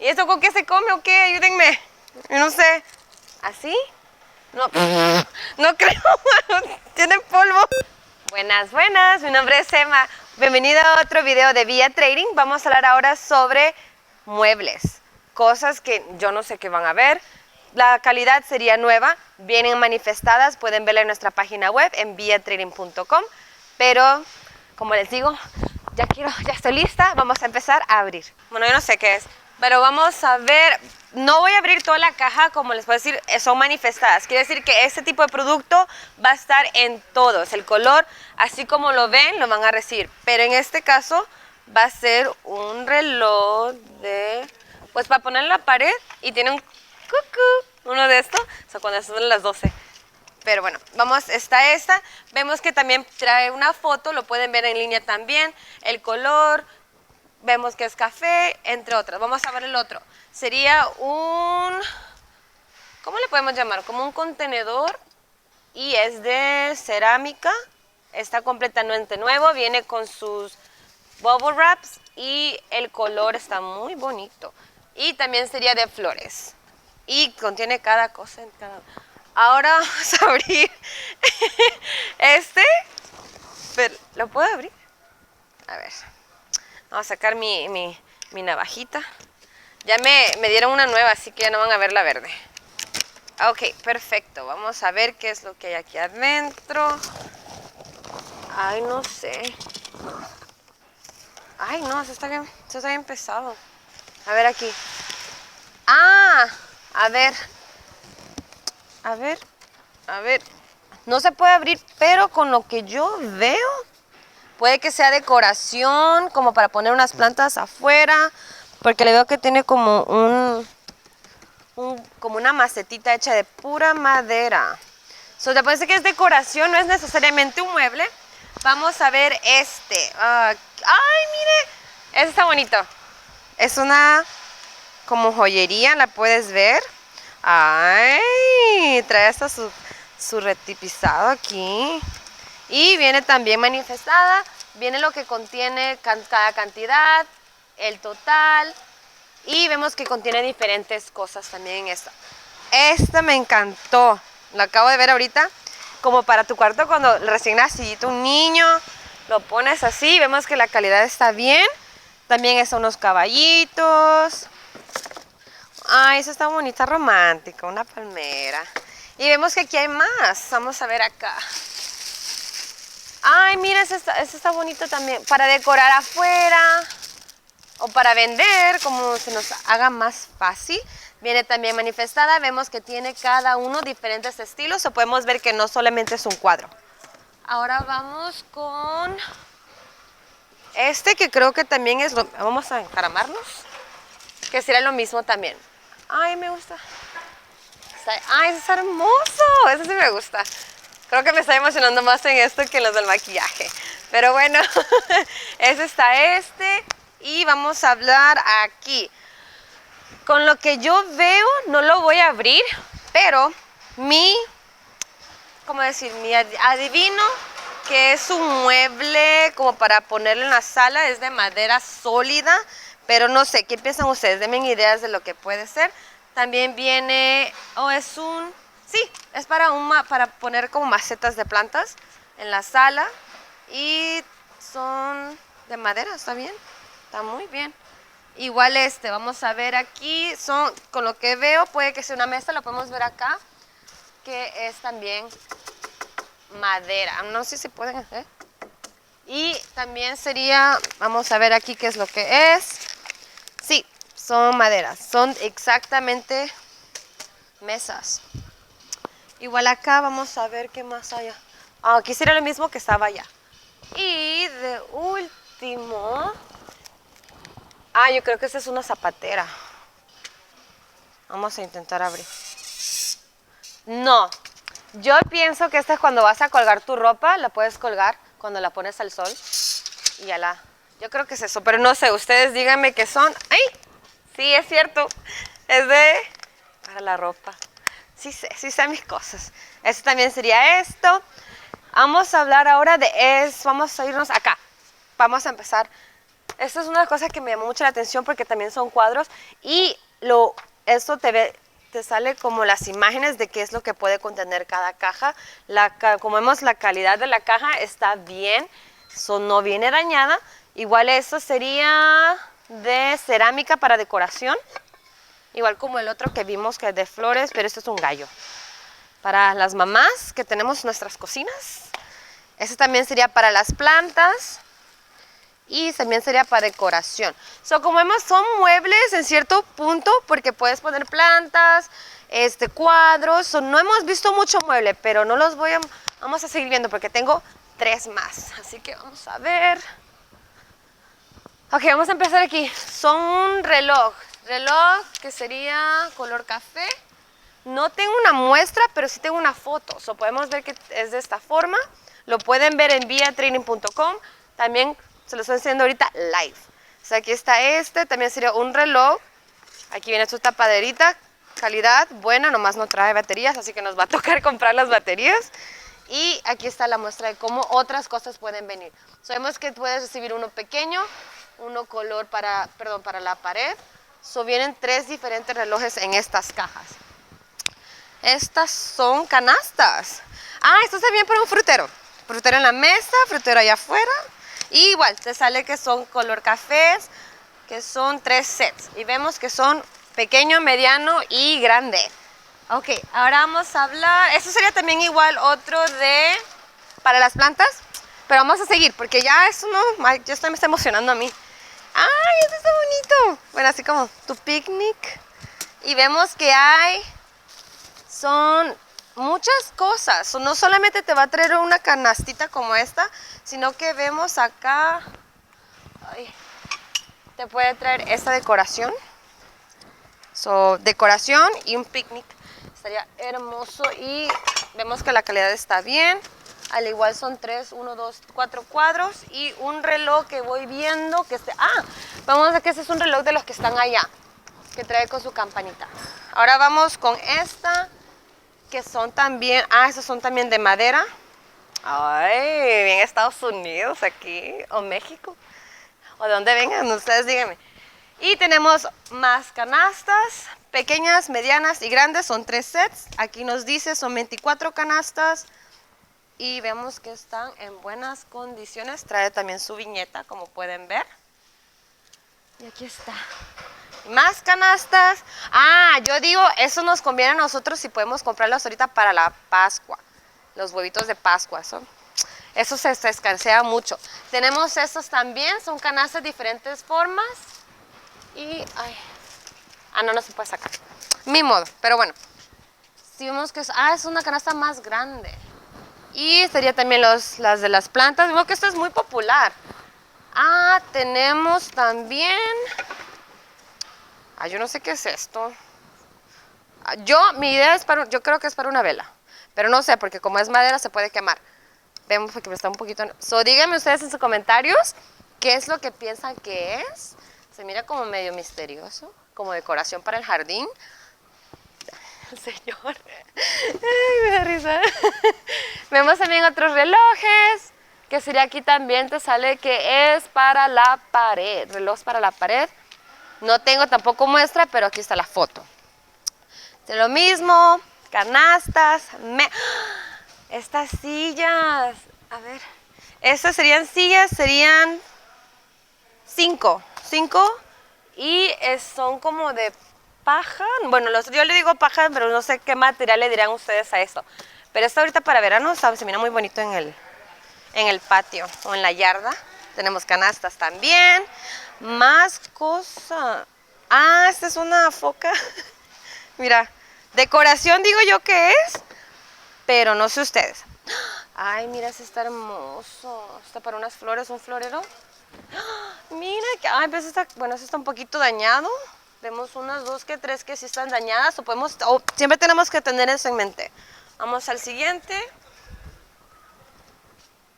¿Y eso con qué se come o qué? Ayúdenme. Yo no sé. ¿Así? No, no creo. Tiene polvo. Buenas, buenas. Mi nombre es Emma. Bienvenida a otro video de Vía Trading. Vamos a hablar ahora sobre muebles. Cosas que yo no sé qué van a ver. La calidad sería nueva. Vienen manifestadas. Pueden verla en nuestra página web en viatrading.com. Pero, como les digo, ya estoy lista. Vamos a empezar a abrir. Bueno, yo no sé qué es. Pero vamos a ver, no voy a abrir toda la caja, como les puedo decir, son manifestadas. Quiere decir que este tipo de producto va a estar en todos. El color, así como lo ven, lo van a recibir. Pero en este caso va a ser un reloj de, pues para poner en la pared y tiene un cucú, uno de estos, o sea, cuando son las 12. Pero bueno, está esta. Vemos que también trae una foto, lo pueden ver en línea también. El color. Vemos que es café, entre otras. Vamos a ver el otro. Sería un... ¿Cómo le podemos llamar? Como un contenedor. Y es de cerámica. Está completamente nuevo. Viene con sus bubble wraps. Y el color está muy bonito. Y también sería de flores. Y contiene cada cosa en cada... Ahora vamos a abrir este. Pero, ¿lo puedo abrir? A ver. Vamos a sacar mi navajita. Ya me dieron una nueva, así que ya no van a ver la verde. Ok, perfecto. Vamos a ver qué es lo que hay aquí adentro. Ay, no sé. Ay, no, esto está bien pesado. A ver aquí. Ah, a ver. A ver, a ver. No se puede abrir, pero con lo que yo veo... Puede que sea decoración, como para poner unas plantas afuera, porque le veo que tiene como como una macetita hecha de pura madera. ¿Te parece que es decoración? No es necesariamente un mueble. Vamos a ver este. ¡Ay, mire! Este está bonito. Es una como joyería, ¿la puedes ver? ¡Ay! Trae hasta su retipizado aquí. Y viene también manifestada, viene lo que contiene cada cantidad, el total, y vemos que contiene diferentes cosas también en esta. Esta me encantó, la acabo de ver ahorita, como para tu cuarto cuando recién nacidito un niño, lo pones así, vemos que la calidad está bien. También están unos caballitos. Ay, eso está bonita, romántica, una palmera. Y vemos que aquí hay más, vamos a ver acá. Ay, mira, este está bonito también. Para decorar afuera o para vender, como se nos haga más fácil. Viene también manifestada. Vemos que tiene cada uno diferentes estilos. O podemos ver que no solamente es un cuadro. Ahora vamos con este que creo que también es... Vamos a encaramarnos. Que será lo mismo también. Ay, me gusta. Ay, ese está hermoso. Ese sí me gusta. Creo que me está emocionando más en esto que en los del maquillaje. Pero bueno, ese está este. Y vamos a hablar aquí. Con lo que yo veo, no lo voy a abrir, pero ¿cómo decir? Mi adivino que es un mueble como para ponerlo en la sala. Es de madera sólida, pero no sé, ¿qué piensan ustedes? Denme ideas de lo que puede ser. También viene, sí, es para poner como macetas de plantas en la sala. Y son de madera, ¿está bien? Está muy bien. Igual vamos a ver aquí, con lo que veo, puede que sea una mesa, lo podemos ver acá, que es también madera. No sé si pueden, Y también sería, vamos a ver aquí qué es lo que es. Sí, son maderas, son exactamente mesas. Igual acá vamos a ver qué más hay. Aquí sería lo mismo que estaba allá. Y de último... yo creo que esta es una zapatera. Vamos a intentar abrir. No, yo pienso que esta es cuando vas a colgar tu ropa, la puedes colgar cuando la pones al sol. Y ya yo creo que es eso, pero no sé, ustedes díganme qué son. ¡Ay! Sí, es cierto. Es para la ropa. Sí sé mis cosas. Este también sería esto. Vamos a hablar ahora vamos a irnos acá. Vamos a empezar Esta es una cosa que me llamó mucho la atención porque también son cuadros y esto te sale como las imágenes de qué es lo que puede contener cada caja. Como vemos, la calidad de la caja está bien, no viene dañada. Igual esto sería de cerámica para decoración, igual como el otro que vimos que es de flores, pero esto es un gallo. Para las mamás que tenemos nuestras cocinas. Este también sería para las plantas. Y también sería para decoración. Como vemos, son muebles en cierto punto porque puedes poner plantas, cuadros. No hemos visto mucho mueble, pero no los vamos a seguir viendo porque tengo 3 más. Así que vamos a ver. Ok, vamos a empezar aquí. Son un reloj que sería color café. No tengo una muestra, pero sí tengo una foto. Podemos ver que es de esta forma. Lo pueden ver en viatraining.com. También se lo estoy haciendo ahorita live. Aquí está también sería un reloj. Aquí viene su tapaderita, calidad buena, nomás no trae baterías, así que nos va a tocar comprar las baterías. Y aquí está la muestra de cómo otras cosas pueden venir. Sabemos que puedes recibir uno pequeño, uno color para la pared. Vienen 3 diferentes relojes en estas cajas. Estas son canastas. Esto está bien para un frutero. Frutero en la mesa, frutero allá afuera. Y igual, te sale que son color cafés, que son 3 sets. Y vemos que son pequeño, mediano y grande. Ok, ahora vamos a hablar. Esto sería también igual otro para las plantas. Pero vamos a seguir, porque ya esto no, ya me está emocionando a mí. ¡Ay, esto está bonito! Bueno, así como tu picnic. Y vemos que son muchas cosas. No solamente te va a traer una canastita como esta, sino que vemos acá, te puede traer esta decoración. Decoración y un picnic. Estaría hermoso y vemos que la calidad está bien. Al igual son 4 cuadros y un reloj que voy viendo que vamos a ver que este es un reloj de los que están allá, que trae con su campanita. Ahora vamos con esta, que son también, estos son también de madera. Ay, bien Estados Unidos aquí, o México, o de donde vengan, ustedes díganme. Y tenemos más canastas, pequeñas, medianas y grandes, son 3 sets. Aquí nos dice, son 24 canastas y vemos que están en buenas condiciones. Trae también su viñeta, como pueden ver. Y aquí está. Más canastas. Yo digo, eso nos conviene a nosotros si podemos comprarlos ahorita para la Pascua. Los huevitos de Pascua. Eso se escasean mucho. Tenemos estos también, son canastas de diferentes formas. Y, no se puede sacar. Mi modo, pero bueno. Si vemos que es una canasta más grande. Y sería también las de las plantas. Vemos que esto es muy popular. Tenemos también... yo no sé qué es esto. Mi idea es yo creo que es para una vela. Pero no sé, porque como es madera se puede quemar. Vemos que está un poquito... díganme ustedes en sus comentarios qué es lo que piensan que es. Se mira como medio misterioso, como decoración para el jardín. Señor. Ay, me da risa. Vemos también otros relojes, que sería aquí también te sale que es para la pared. Reloj para la pared. No tengo tampoco muestra, pero aquí está la foto. De lo mismo, canastas. Estas sillas. A ver. Estas serían sillas, serían 5. Y son como de paja. Bueno, yo le digo paja, pero no sé qué material le dirán ustedes a eso. Pero esto ahorita para verano, se mira muy bonito en el patio o en la yarda. Tenemos canastas también. Más cosas. Esta es una foca. Mira, decoración digo yo que es, pero no sé ustedes. Ay, mira, este está hermoso. Está para unas flores, un florero. Mira, pues este está un poquito dañado. Vemos unas 2 que 3 que sí están dañadas. Siempre tenemos que tener eso en mente. Vamos al siguiente.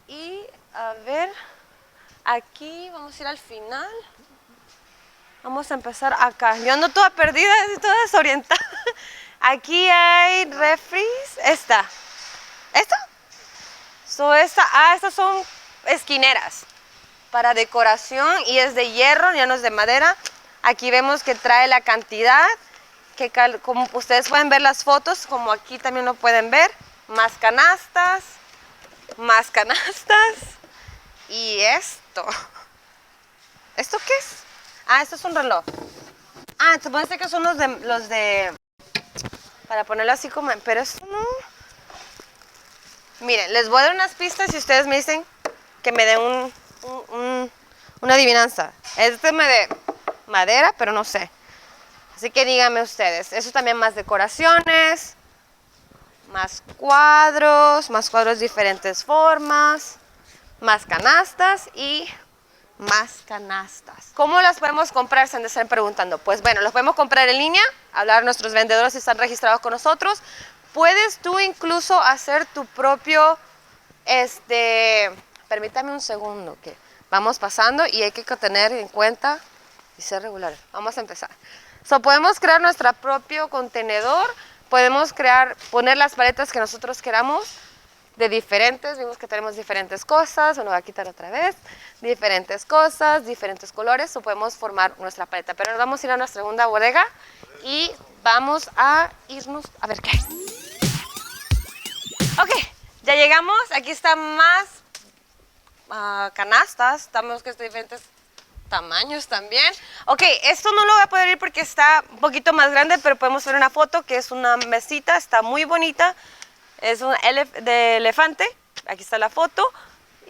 Y a ver, aquí vamos a ir al final. Vamos a empezar acá. Yo ando toda perdida, toda desorientada. Aquí hay refris. ¿Esta? Estas son esquineras. para decoración y es de hierro, ya no es de madera. Aquí vemos que trae la cantidad, que como ustedes pueden ver las fotos, como aquí también lo pueden ver. Más canastas y esto. ¿Esto qué es? Ah, esto es un reloj. Ah, supongo que son los de para ponerlo así como, pero esto no. Miren, les voy a dar unas pistas y ustedes me dicen que me den una adivinanza. Este me de madera, pero no sé. Así que díganme ustedes. Eso también más decoraciones, más cuadros de diferentes formas, más canastas y más canastas. ¿Cómo las podemos comprar? Se han de estar preguntando. Pues bueno, los podemos comprar en línea, hablar a nuestros vendedores si están registrados con nosotros. Puedes tú incluso hacer tu propio, permítame un segundo, que vamos pasando y hay que tener en cuenta y ser regular. Vamos a empezar. Podemos crear nuestro propio contenedor, podemos poner las paletas que nosotros queramos, de diferentes, vimos que tenemos diferentes cosas, me lo voy a quitar otra vez, diferentes cosas, diferentes colores, o podemos formar nuestra paleta. Pero nos vamos a ir a nuestra segunda bodega y vamos a irnos a ver qué hay. Ok, ya llegamos, aquí están más canastas, estamos que es de diferentes tamaños también. Ok, esto no lo voy a poder ir porque está un poquito más grande, pero podemos ver una foto que es una mesita, está muy bonita. Es un de elefante, aquí está la foto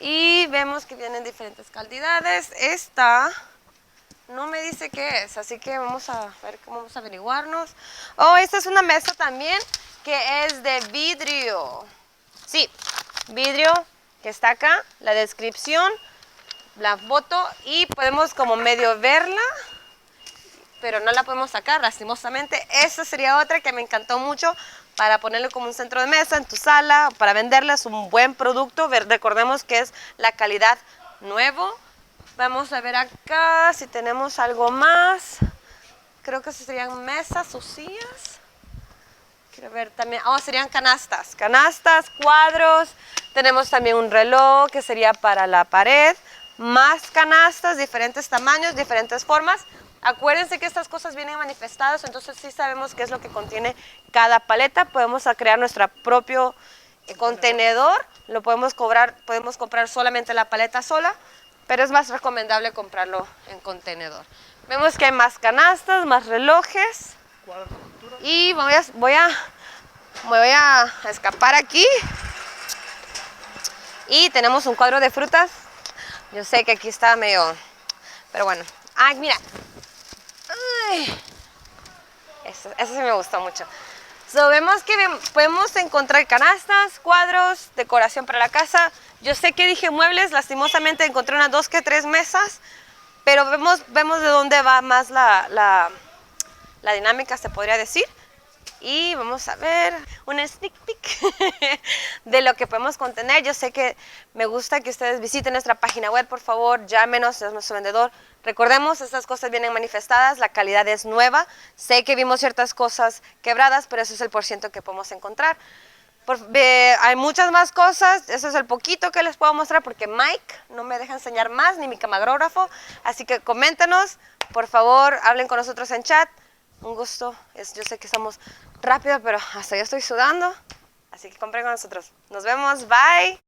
y vemos que vienen diferentes cantidades. Esta no me dice qué es, así que vamos a ver cómo vamos a averiguarnos. Oh, esta es una mesa también que es de vidrio. Sí, vidrio que está acá, la descripción, la foto y podemos como medio verla, pero no la podemos sacar lastimosamente. Esta sería otra que me encantó mucho para ponerlo como un centro de mesa en tu sala, para venderla. Es un buen producto, recordemos que es la calidad nuevo. Vamos a ver acá si tenemos algo más. Creo que serían mesas o sillas. Quiero ver también, serían canastas, cuadros. Tenemos también un reloj que sería para la pared. Más canastas, diferentes tamaños, diferentes formas. Acuérdense que estas cosas vienen manifestadas, entonces sí sabemos qué es lo que contiene cada paleta. Podemos crear nuestro propio contenedor, lo podemos comprar solamente la paleta sola, pero es más recomendable comprarlo en contenedor. Vemos que hay más canastas, más relojes. Y voy a escapar aquí. Y tenemos un cuadro de frutas. Yo sé que aquí está medio, pero bueno. Ay, mira. Ay, eso sí me gustó mucho. Vemos que podemos encontrar canastas, cuadros, decoración para la casa. Yo sé que dije muebles, lastimosamente encontré unas 2 que 3 mesas, pero vemos de dónde va más la dinámica, se podría decir. Y vamos a ver un sneak peek de lo que podemos contener. Yo sé que me gusta que ustedes visiten nuestra página web, por favor, llámenos, es nuestro vendedor. Recordemos, estas cosas vienen manifestadas, la calidad es nueva. Sé que vimos ciertas cosas quebradas, pero eso es el % que podemos encontrar. Hay muchas más cosas, eso es el poquito que les puedo mostrar porque Mike no me deja enseñar más, ni mi camarógrafo. Así que coméntenos, por favor, hablen con nosotros en chat. Un gusto, yo sé que estamos rápido, pero hasta yo estoy sudando, así que compren con nosotros. Nos vemos, bye.